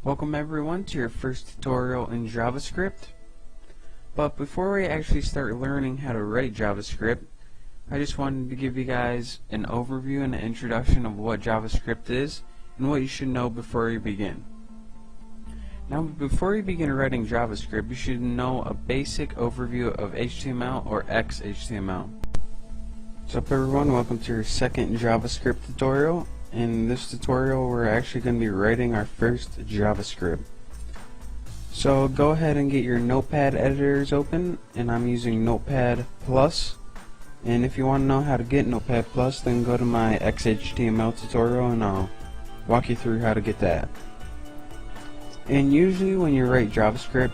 Welcome everyone to your first tutorial in JavaScript. But before we actually start learning how to write JavaScript, I just wanted to give you guys an overview and an introduction of what JavaScript is and what you should know before you begin. Now, before you begin writing JavaScript, you should know a basic overview of HTML or XHTML. So up everyone, welcome to your second JavaScript tutorial. In this tutorial we're actually going to be writing our first JavaScript. So go ahead and get your notepad editors open, and I'm using Notepad+. And if you want to know how to get Notepad+, then go to my XHTML tutorial and I'll walk you through how to get that. And usually when you write JavaScript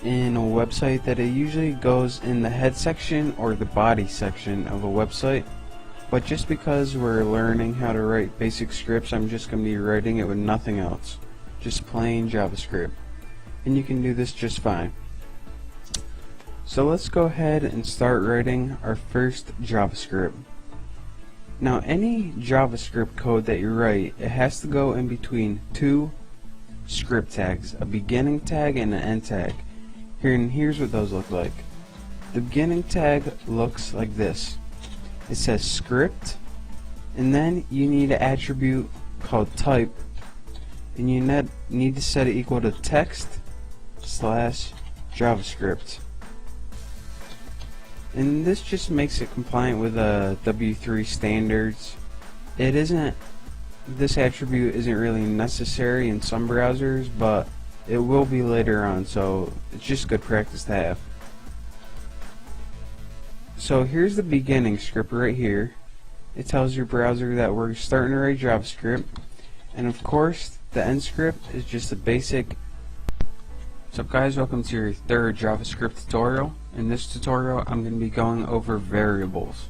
in a website, that it usually goes in the head section or the body section of a website. But just because we're learning how to write basic scripts, I'm just going to be writing it with nothing else. Just plain JavaScript. And you can do this just fine. So let's go ahead and start writing our first JavaScript. Now any JavaScript code that you write, it has to go in between two script tags, a beginning tag and an end tag. Here's what those look like. The beginning tag looks like this. It says script, and then you need an attribute called type, and you need to set it equal to text/JavaScript. And this just makes it compliant with W3 standards. This attribute isn't really necessary in some browsers, but it will be later on, so it's just good practice to have. So here's the beginning script right here. It tells your browser that we're starting to write JavaScript, and of course the end script is just a basic. What's up guys, welcome to your third JavaScript tutorial. In this tutorial I'm going to be going over variables.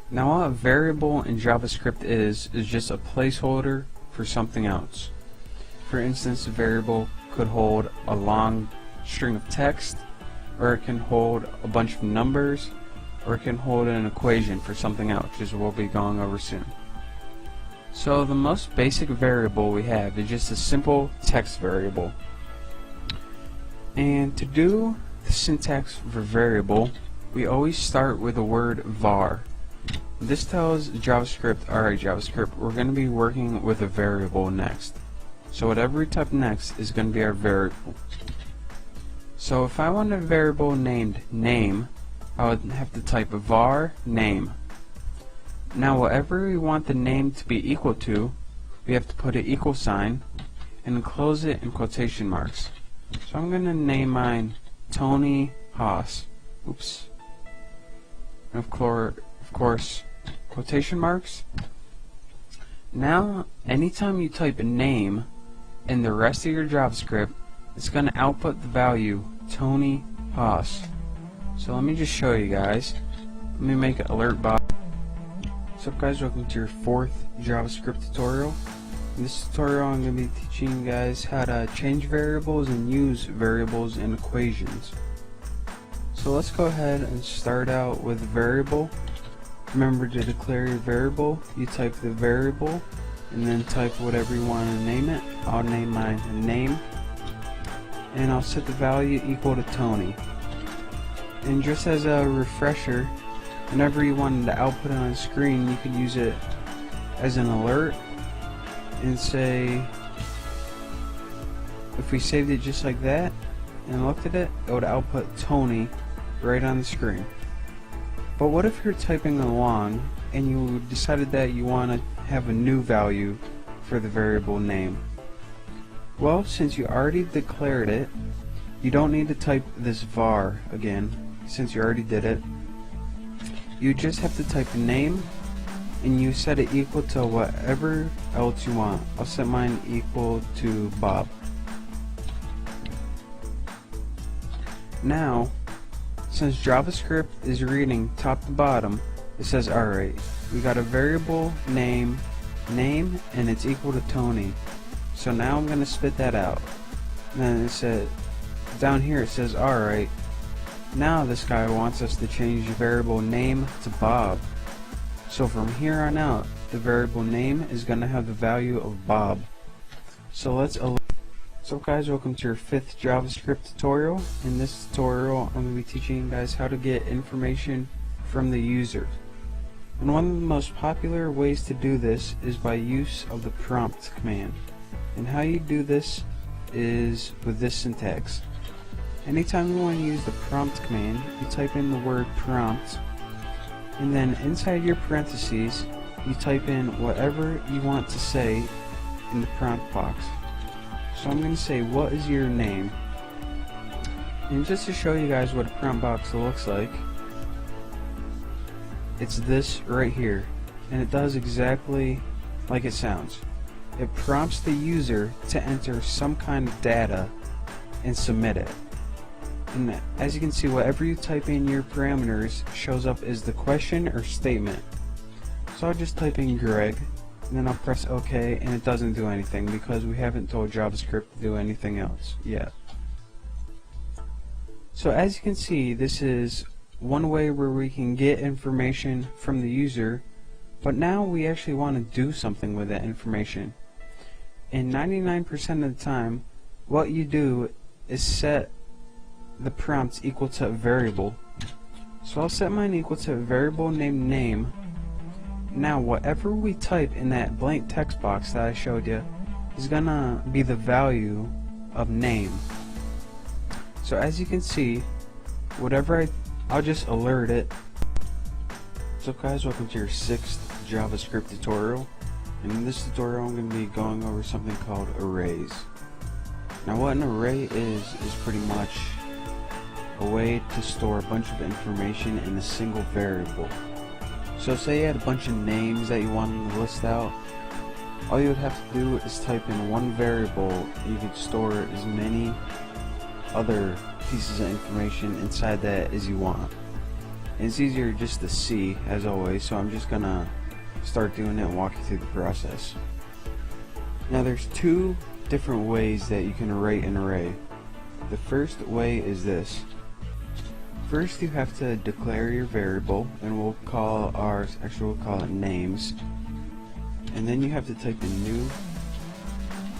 Now what a variable in JavaScript is just a placeholder for something else. For instance, a variable could hold a long string of text, or it can hold a bunch of numbers, or it can hold an equation for something else, which we'll be going over soon. So the most basic variable we have is just a simple text variable. And to do the syntax for variable, we always start with the word var. This tells JavaScript, alright JavaScript, we're going to be working with a variable next. So whatever we type next is going to be our variable. So if I want a variable named name, I would have to type var name. Now whatever we want the name to be equal to, we have to put an equal sign and enclose it in quotation marks. So I'm going to name mine Tony Haas. Oops. And of course quotation marks. Now anytime you type a name in the rest of your JavaScript, it's going to output the value Tony Haas. So let me just show you guys. Let me make an alert box. What's up guys, welcome to your fourth JavaScript tutorial. In this tutorial I'm going to be teaching you guys how to change variables and use variables in equations. So let's go ahead and start out with a variable. Remember to declare your variable. You type the variable and then type whatever you want to name it. I'll name mine name, and I'll set the value equal to Tony. And just as a refresher, whenever you wanted to output on a screen, you could use it as an alert and say, if we saved it just like that and looked at it, it would output Tony right on the screen. But what if you're typing along and you decided that you want to have a new value for the variable name? Well, since you already declared it, you don't need to type this var again, since you already did it. You just have to type name and you set it equal to whatever else you want. I'll set mine equal to Bob. Now, since JavaScript is reading top to bottom, it says alright, we got a variable name, and it's equal to Tony. So now I'm going to spit that out. And then it said, down here it says alright, now this guy wants us to change the variable name to Bob. So from here on out, the variable name is going to have the value of Bob. So guys, welcome to your 5th JavaScript tutorial. In this tutorial, I'm going to be teaching you guys how to get information from the user. And one of the most popular ways to do this is by use of the prompt command. And how you do this is with this syntax. Anytime you want to use the prompt command, you type in the word prompt, and then inside your parentheses, you type in whatever you want to say in the prompt box. So I'm going to say, what is your name? And just to show you guys what a prompt box looks like, it's this right here, and it does exactly like it sounds. It prompts the user to enter some kind of data and submit it. And as you can see, whatever you type in your parameters shows up as the question or statement. So I'll just type in Greg, and then I'll press OK, and it doesn't do anything because we haven't told JavaScript to do anything else yet. So as you can see, this is one way where we can get information from the user, but now we actually want to do something with that information. And 99% of the time, what you do is set the prompt equal to a variable. So I'll set mine equal to a variable named name. Now whatever we type in that blank text box that I showed you is gonna be the value of name. So as you can see, whatever I'll just alert it. So guys, welcome to your 6th JavaScript tutorial. And in this tutorial I'm going to be going over something called arrays. Now what an array is pretty much a way to store a bunch of information in a single variable. So say you had a bunch of names that you wanted to list out. All you would have to do is type in one variable, and you could store as many other pieces of information inside that as you want. And it's easier just to see, as always, so I'm just gonna start doing it and walk you through the process. Now there's 2 different ways that you can write an array. The first way is this. First you have to declare your variable, and we'll call it names, and then you have to type in new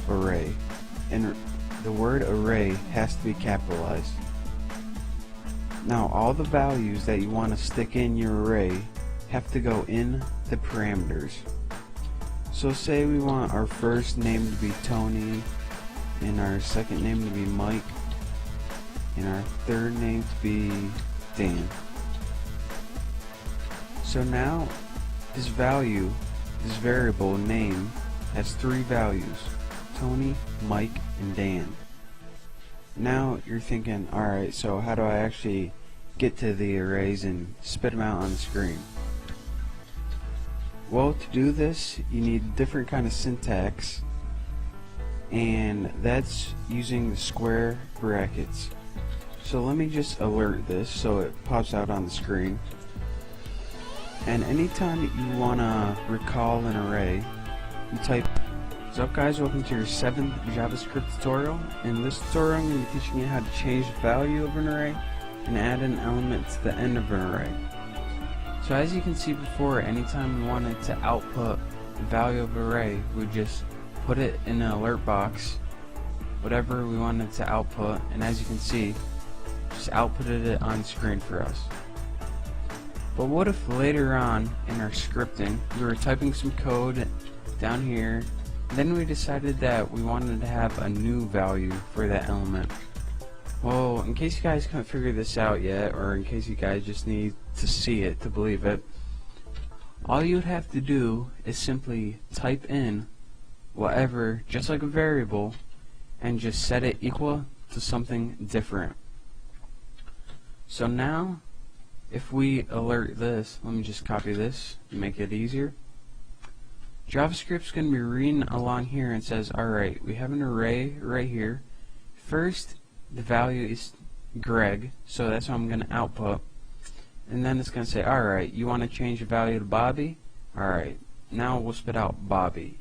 array, and the word array has to be capitalized. Now all the values that you want to stick in your array have to go in the parameters. So say we want our first name to be Tony, and our second name to be Mike, and our third name to be Dan. So now this variable name has 3 values: Tony, Mike, and Dan. Now you're thinking, alright, so how do I actually get to the arrays and spit them out on the screen? Well, to do this you need a different kind of syntax, and that's using the square brackets. So let me just alert this so it pops out on the screen. And anytime you want to recall an array, you type. What's up guys, welcome to your 7th JavaScript tutorial. In this tutorial I'm going to be teaching you how to change the value of an array and add an element to the end of an array. So as you can see before, anytime we wanted to output the value of an array, we just put it in an alert box, whatever we wanted to output, and as you can see, just outputted it on screen for us. But what if later on in our scripting we were typing some code down here, and then we decided that we wanted to have a new value for that element? Well, in case you guys can't figure this out yet, or in case you guys just need to see it to believe it, all you would have to do is simply type in whatever, just like a variable, and just set it equal to something different. So now if we alert this, let me just copy this and make it easier. JavaScript's going to be reading along here and says, alright, we have an array right here. First, the value is Greg, so that's what I'm going to output. And then it's going to say, alright, you want to change the value to Bobby? Alright, now we'll spit out Bobby.